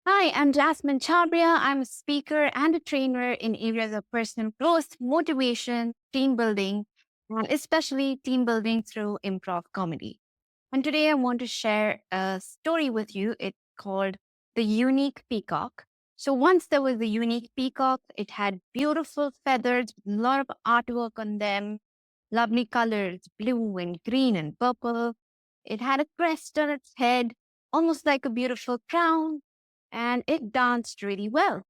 Hi, I'm Jasmine Chabria. I'm a speaker and a trainer in areas of personal growth, motivation, team building, and especially team building through improv comedy. And today I want to share a story with you. It's called The Unique Peacock. So once there was a unique peacock, it had beautiful feathers, a lot of artwork on them, lovely colors, blue and green and purple. It had a crest on its head, almost like a beautiful crown, and it danced really well.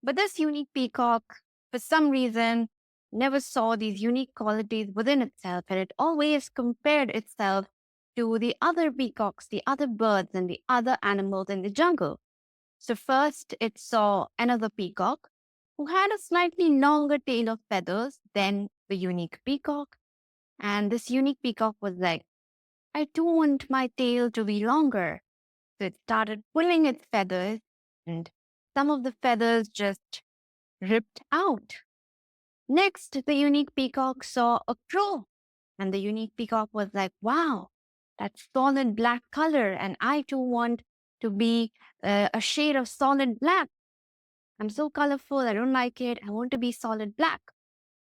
But this unique peacock, for some reason, never saw these unique qualities within itself, and it always compared itself to the other peacocks, the other birds, and the other animals in the jungle. So, first, it saw another peacock who had a slightly longer tail of feathers than the unique peacock. And this unique peacock was like, I too want my tail to be longer. So it started pulling its feathers, and some of the feathers just ripped out. Next, the unique peacock saw a crow, and the unique peacock was like, wow, that's solid black color, and I too want to be a shade of solid black. I'm so colorful, I don't like it. I want to be solid black.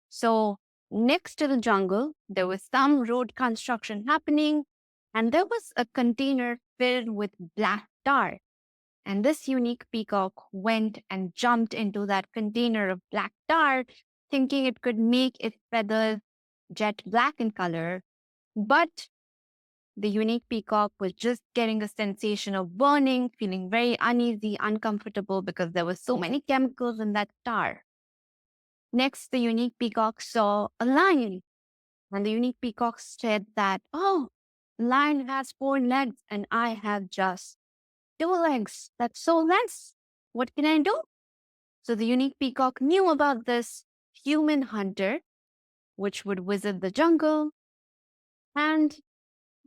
So, next to the jungle, there was some road construction happening, and there was a container filled with black tar. And this unique peacock went and jumped into that container of black tar, thinking it could make its feathers jet black in color. But the unique peacock was just getting a sensation of burning, feeling very uneasy, uncomfortable because there were so many chemicals in that tar. Next, the unique peacock saw a lion, and the unique peacock said that, oh, lion has four legs and I have just two legs. That's so less. What can I do? So the unique peacock knew about this human hunter, which would visit the jungle. And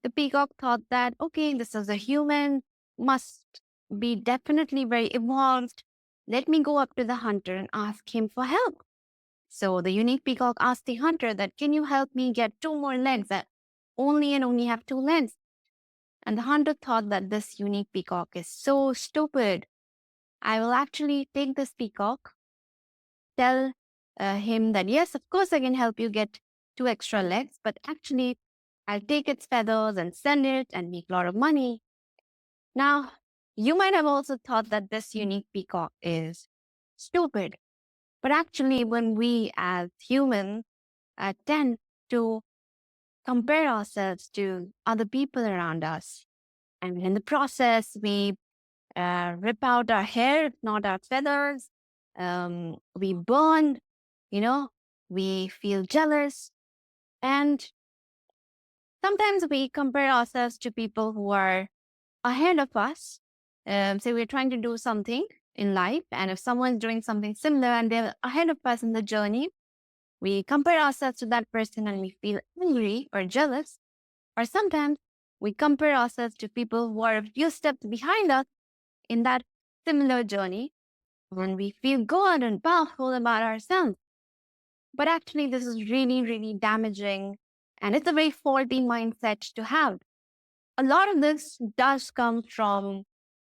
the peacock thought that, okay, this is a human, must be definitely very evolved. Let me go up to the hunter and ask him for help. So the unique peacock asked the hunter that, can you help me get two more legs? That only have two legs. And the hunter thought that this unique peacock is so stupid. I will actually take this peacock, tell him that, yes, of course, I can help you get two extra legs, but actually, I'll take its feathers and sell it and make a lot of money. Now, you might have also thought that this unique peacock is stupid. But actually, when we as humans tend to compare ourselves to other people around us, and in the process, we rip out our hair, not our feathers. We burn, you know, we feel jealous. And sometimes we compare ourselves to people who are ahead of us. Say we're trying to do something in life, and if someone's doing something similar and they're ahead of us in the journey, we compare ourselves to that person and we feel angry or jealous. Or sometimes we compare ourselves to people who are a few steps behind us in that similar journey, and we feel good and powerful about ourselves. But actually, this is really, really damaging, and it's a very faulty mindset to have. A lot of this does come from,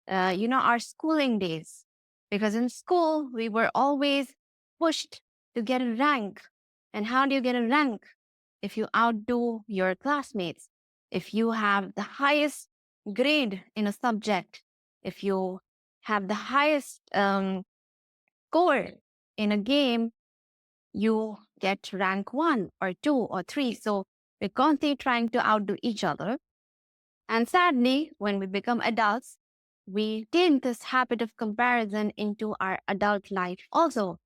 our schooling days, because in school we were always pushed to get a rank. And how do you get a rank? If you outdo your classmates, if you have the highest grade in a subject, if you have the highest score in a game, you get rank one or two or three. So we're constantly trying to outdo each other. And sadly, when we become adults, we take this habit of comparison into our adult life also.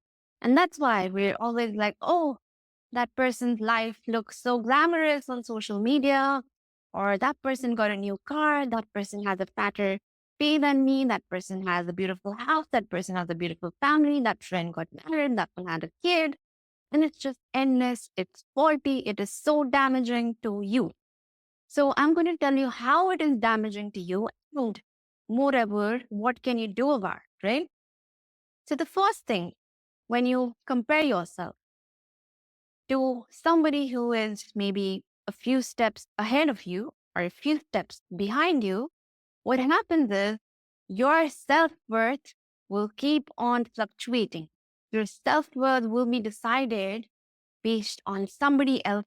And that's why we're always like, oh, that person's life looks so glamorous on social media, or that person got a new car, that person has a fatter pay than me, that person has a beautiful house, that person has a beautiful family, that friend got married, that one had a kid. And it's just endless. It's faulty. It is so damaging to you. So I'm going to tell you how it is damaging to you and moreover, what can you do about it, right? So the first thing, when you compare yourself to somebody who is maybe a few steps ahead of you or a few steps behind you, what happens is your self-worth will keep on fluctuating. Your self-worth will be decided based on somebody else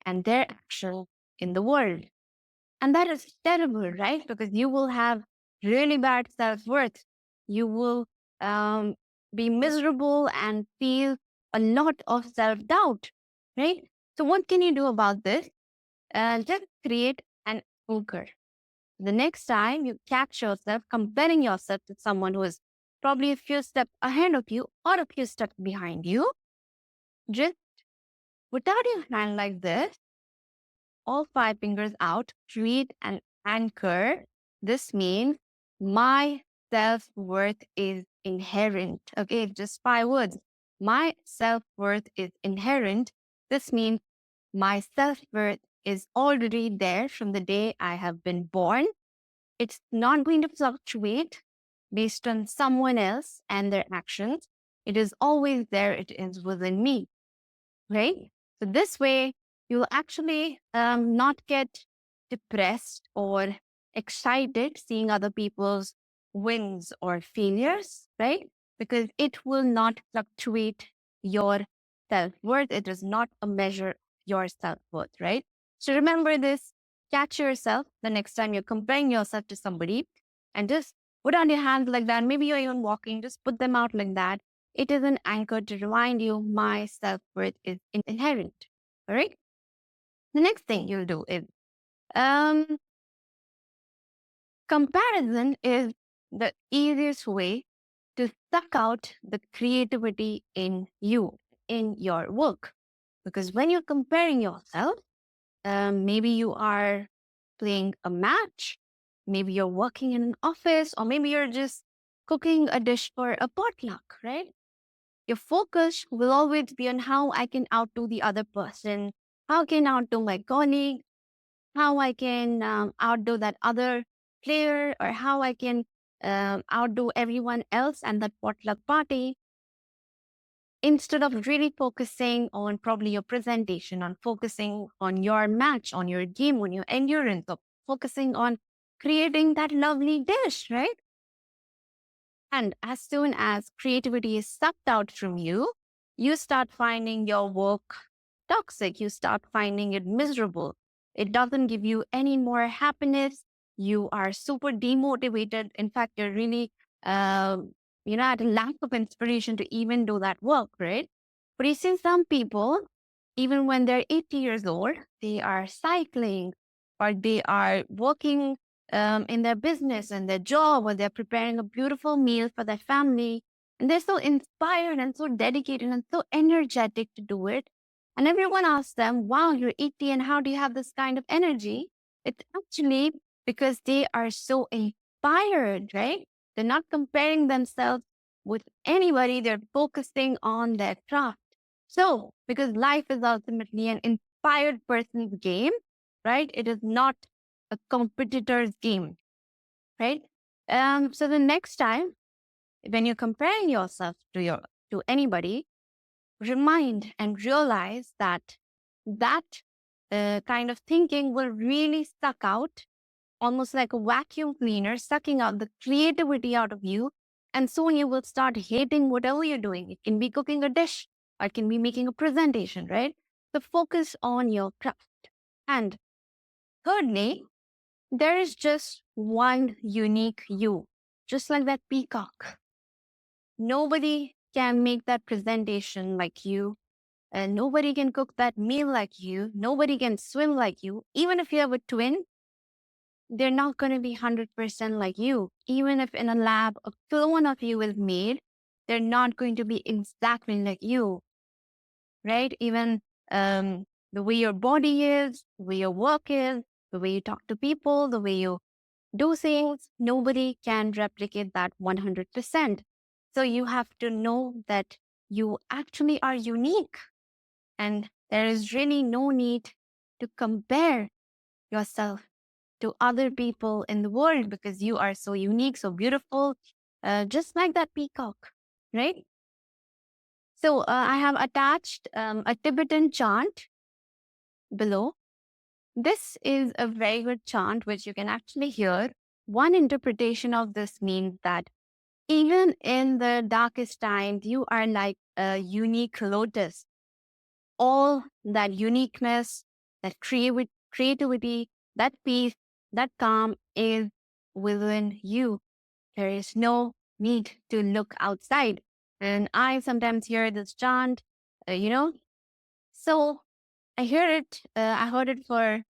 and their action in the world. And that is terrible, right? Because you will have really bad self worth. You will um, be miserable and feel a lot of self doubt, right? So, what can you do about this? Just create an anchor. The next time you catch yourself comparing yourself to someone who is probably a few steps ahead of you or a few steps behind you, just put out your hand like this, all five fingers out, create an anchor. This means my self worth is inherent. Okay, just five words. My self worth is inherent. This means my self worth is already there from the day I have been born. It's not going to fluctuate based on someone else and their actions. It is always there, it is within me, right? So this way, you'll actually not get depressed or excited seeing other people's wins or failures, right? Because it will not fluctuate your self worth. It is not a measure of your self worth, right? So remember this, catch yourself the next time you're comparing yourself to somebody and just put on your hands like that. Maybe you're even walking, just put them out like that. It is an anchor to remind you my self worth is inherent. All right. The next thing you'll do is um, comparison is the easiest way to suck out the creativity in you, in your work. Because when you're comparing yourself, maybe you are playing a match, maybe you're working in an office, or maybe you're just cooking a dish for a potluck, right? Your focus will always be on how I can outdo the other person, how I can outdo my colleague, how I can outdo that other player, or how I can outdo everyone else and that potluck party, instead of really focusing on probably your presentation, on focusing on your match, on your game, on your endurance, or focusing on creating that lovely dish, right? And as soon as creativity is sucked out from you, you start finding your work toxic. You start finding it miserable. It doesn't give you any more happiness. You are super demotivated. In fact, you're really, uh, at a lack of inspiration to even do that work, right? But you see, some people, even when they're 80 years old, they are cycling or they are working in their business and their job, or they're preparing a beautiful meal for their family. And they're so inspired and so dedicated and so energetic to do it. And everyone asks them, wow, you're 80 and how do you have this kind of energy? It's actually because they are so inspired, right? They're not comparing themselves with anybody, they're focusing on their craft. So, because life is ultimately an inspired person's game, right? It is not a competitor's game, right? So the next time when you're comparing yourself to anybody, remind and realize that kind of thinking will really suck out, almost like a vacuum cleaner, sucking out the creativity out of you. And soon you will start hating whatever you're doing. It can be cooking a dish or it can be making a presentation, right? So focus on your craft. And thirdly, there is just one unique you, just like that peacock. Nobody can make that presentation like you, and nobody can cook that meal like you. Nobody can swim like you. Even if you have a twin, they're not going to be 100% like you. Even if in a lab a clone of you is made, they're not going to be exactly like you, right? Even the way your body is, the way your work is, the way you talk to people, the way you do things, nobody can replicate that 100%. So you have to know that you actually are unique, and there is really no need to compare yourself to other people in the world because you are so unique, so beautiful, just like that peacock, right? So I have attached a Tibetan chant below. This is a very good chant which you can actually hear One interpretation of this means that even in the darkest times, you are like a unique lotus. All that uniqueness, that creativity, that peace, that calm is within you. There is no need to look outside. And I sometimes hear this chant, uh, you know. So I heard it for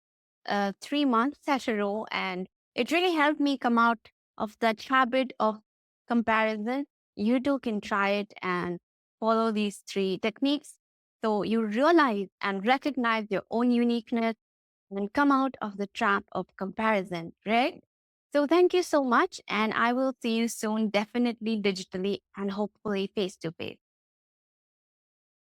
3 months at a row, and it really helped me come out of that habit of comparison. You too can try it and follow these three techniques so you realize and recognize your own uniqueness and come out of the trap of comparison, right? So thank you so much, and I will see you soon, definitely digitally and hopefully face to face.